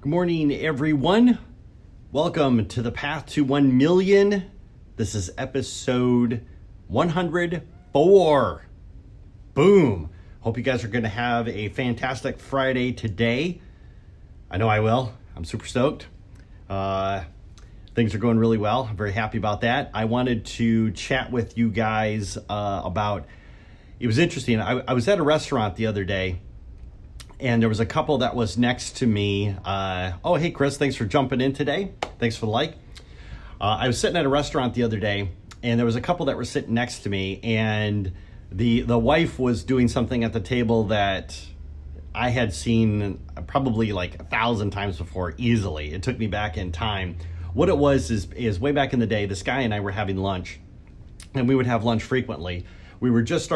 Good morning, everyone. Welcome to the Path to 1 Million. This is episode 104. Boom. Hope you guys are going to have a fantastic Friday today. I know I will. I'm super stoked. Things are going really well. I'm very happy about that. I wanted to chat with you guys about, it was interesting. I was at a restaurant the other day, and there was a couple that was next to me. Oh, hey, Chris, thanks for jumping in today. Thanks for the like. I was sitting at a restaurant the other day, and there was a couple that were sitting next to me, and the wife was doing something at the table that I had seen probably like 1,000 times before easily. It took me back in time. What it was is way back in the day, this guy and I were having lunch, and we would have lunch frequently. We had just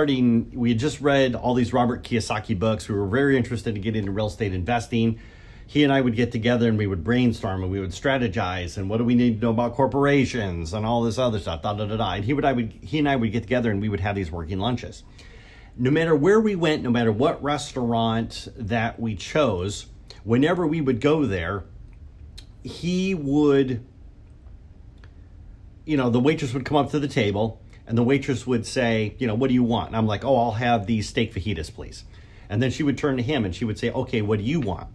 read all these Robert Kiyosaki books. We were very interested in getting into real estate investing. He and I would get together and we would brainstorm and we would strategize and what do we need to know about corporations and all this other stuff, And he and I would get together and we would have these working lunches. No matter where we went, no matter what restaurant that we chose, whenever we would go there, he would, the waitress would come up to the table. And the waitress would say, what do you want? And I'm like, I'll have these steak fajitas, please. And then she would turn to him and she would say, okay, what do you want?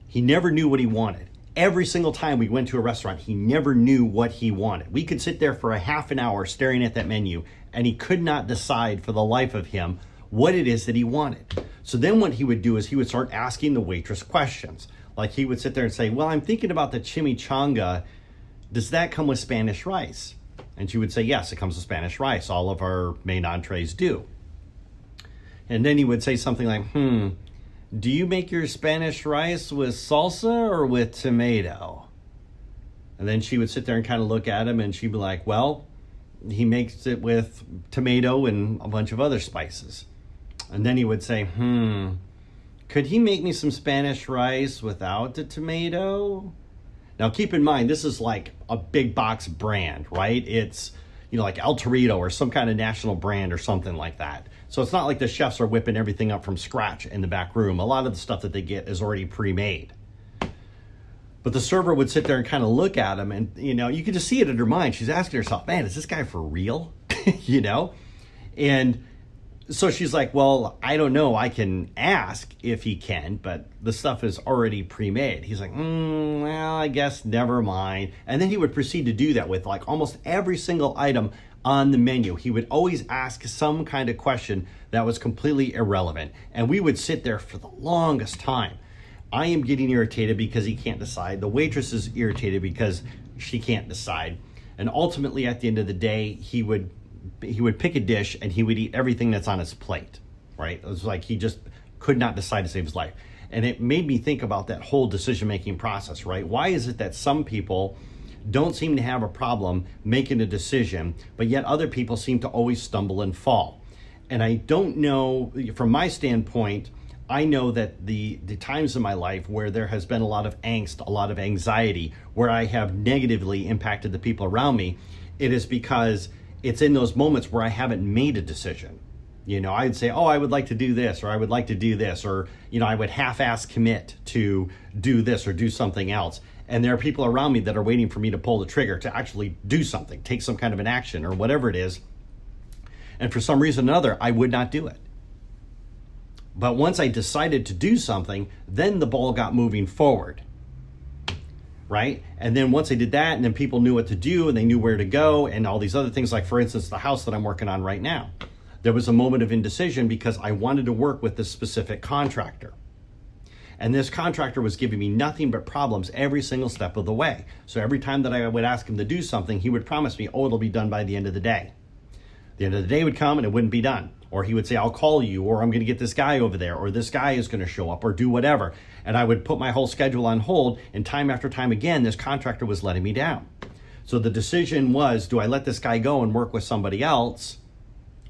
He never knew what he wanted. Every single time we went to a restaurant, he never knew what he wanted. We could sit there for a half an hour staring at that menu, and he could not decide for the life of him what it is that he wanted. So then what he would do is he would start asking the waitress questions. Like he would sit there and say, well, I'm thinking about the chimichanga. Does that come with Spanish rice? And she would say, yes, it comes with Spanish rice. All of our main entrees do. And then he would say something like, do you make your Spanish rice with salsa or with tomato? And then she would sit there and kind of look at him and she'd be like, well, he makes it with tomato and a bunch of other spices. And then he would say, could he make me some Spanish rice without the tomato? Now, keep in mind, this is like a big box brand, right? It's, like El Torito or some kind of national brand or something like that. So it's not like the chefs are whipping everything up from scratch in the back room. A lot of the stuff that they get is already pre-made. But the server would sit there and kind of look at him and, you could just see it in her mind. She's asking herself, man, is this guy for real? And so she's like, well, I don't know. I can ask if he can, but the stuff is already pre-made. He's like, well, I guess never mind. And then he would proceed to do that with like almost every single item on the menu. He would always ask some kind of question that was completely irrelevant. And we would sit there for the longest time. I am getting irritated because he can't decide. The waitress is irritated because she can't decide. And ultimately, at the end of the day, he would pick a dish and he would eat everything that's on his plate, right? It was like he just could not decide to save his life. And it made me think about that whole decision-making process, right? Why is it that some people don't seem to have a problem making a decision, but yet other people seem to always stumble and fall? And I don't know, from my standpoint, I know that the times in my life where there has been a lot of angst, a lot of anxiety, where I have negatively impacted the people around me, it is because it's in those moments where I haven't made a decision. I'd say, I would like to do this, or I would like to do this, or, I would half-ass commit to do this or do something else. And there are people around me that are waiting for me to pull the trigger to actually do something, take some kind of an action or whatever it is. And for some reason or another, I would not do it. But once I decided to do something, then the ball got moving forward. Right? And then once I did that, and then people knew what to do and they knew where to go and all these other things, like for instance, the house that I'm working on right now. There was a moment of indecision because I wanted to work with this specific contractor. And this contractor was giving me nothing but problems every single step of the way. So every time that I would ask him to do something, he would promise me, it'll be done by the end of the day. The end of the day would come and it wouldn't be done. Or he would say, I'll call you, or I'm going to get this guy over there, or this guy is going to show up, or do whatever. And I would put my whole schedule on hold, and time after time again, this contractor was letting me down. So the decision was, do I let this guy go and work with somebody else,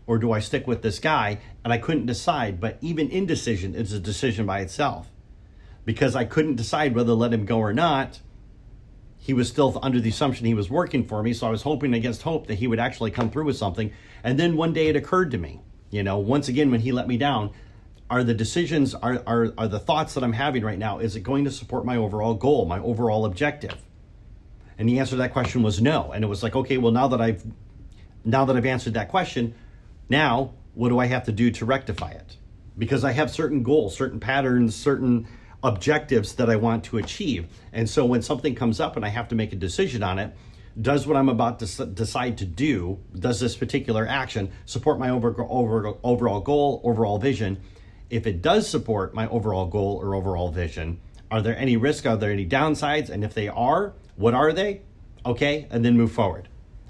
or do I stick with this guy? And I couldn't decide, but even indecision is a decision by itself. Because I couldn't decide whether to let him go or not, he was still under the assumption he was working for me, so I was hoping against hope that he would actually come through with something. And then one day it occurred to me, once again, when he let me down, are the decisions, are the thoughts that I'm having right now, is it going to support my overall goal, my overall objective? And the answer to that question was no. And it was like, okay, well, now that I've answered that question, now what do I have to do to rectify it? Because I have certain goals, certain patterns, certain objectives that I want to achieve. And so when something comes up and I have to make a decision on it, does what I'm about to decide to do, does this particular action support my overall goal, overall vision? If it does support my overall goal or overall vision, are there any risks? Are there any downsides? And if they are, what are they? Okay, and then move forward.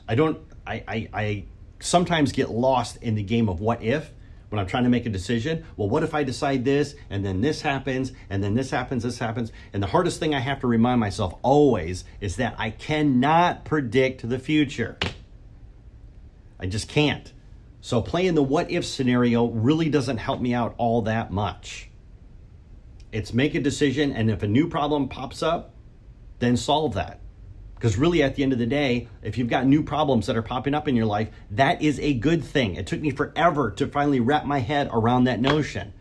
I sometimes get lost in the game of what if when I'm trying to make a decision. Well, what if I decide this, and then this happens, and then this happens, this happens? And the hardest thing I have to remind myself always is that I cannot predict the future. I just can't. So playing the what if scenario really doesn't help me out all that much. It's make a decision, and if a new problem pops up, then solve that. Because really, at the end of the day, if you've got new problems that are popping up in your life, that is a good thing. It took me forever to finally wrap my head around that notion.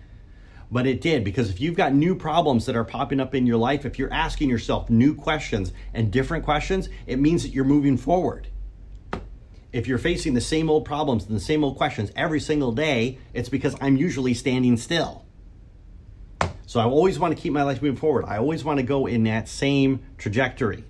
But it did, because if you've got new problems that are popping up in your life, if you're asking yourself new questions and different questions, it means that you're moving forward. If you're facing the same old problems and the same old questions every single day, it's because I'm usually standing still. So I always want to keep my life moving forward. I always want to go in that same trajectory.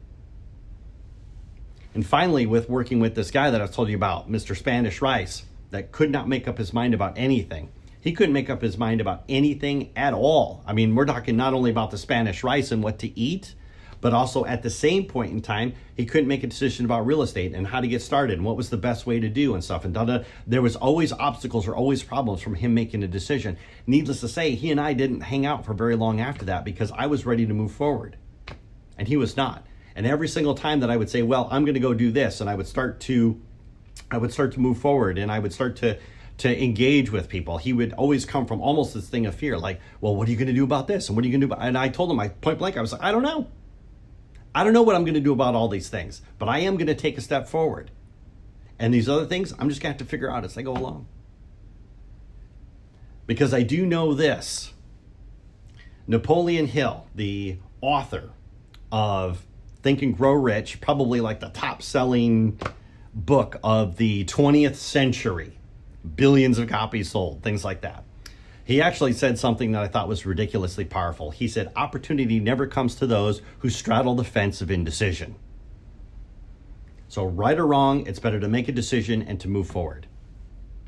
And finally, with working with this guy that I told you about, Mr. Spanish Rice, that could not make up his mind about anything. He couldn't make up his mind about anything at all. I mean, we're talking not only about the Spanish rice and what to eat, but also at the same point in time, he couldn't make a decision about real estate and how to get started and what was the best way to do and stuff. And there was always obstacles or always problems from him making a decision. Needless to say, he and I didn't hang out for very long after that because I was ready to move forward and he was not. And every single time that I would say, well, I'm going to go do this, and I would start to move forward, and I would start to engage with people, he would always come from almost this thing of fear, like, well, what are you going to do about this? And what are you going to do about? And I told him, point blank, I was like, I don't know. I don't know what I'm going to do about all these things, but I am going to take a step forward. And these other things, I'm just going to have to figure out as I go along. Because I do know this. Napoleon Hill, the author of Think and Grow Rich, probably like the top-selling book of the 20th century. Billions of copies sold, things like that. He actually said something that I thought was ridiculously powerful. He said, opportunity never comes to those who straddle the fence of indecision. So right or wrong, it's better to make a decision and to move forward.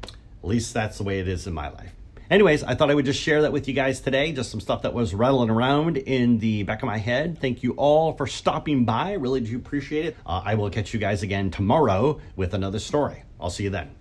At least that's the way it is in my life. Anyways, I thought I would just share that with you guys today. Just some stuff that was rattling around in the back of my head. Thank you all for stopping by. Really do appreciate it. I will catch you guys again tomorrow with another story. I'll see you then.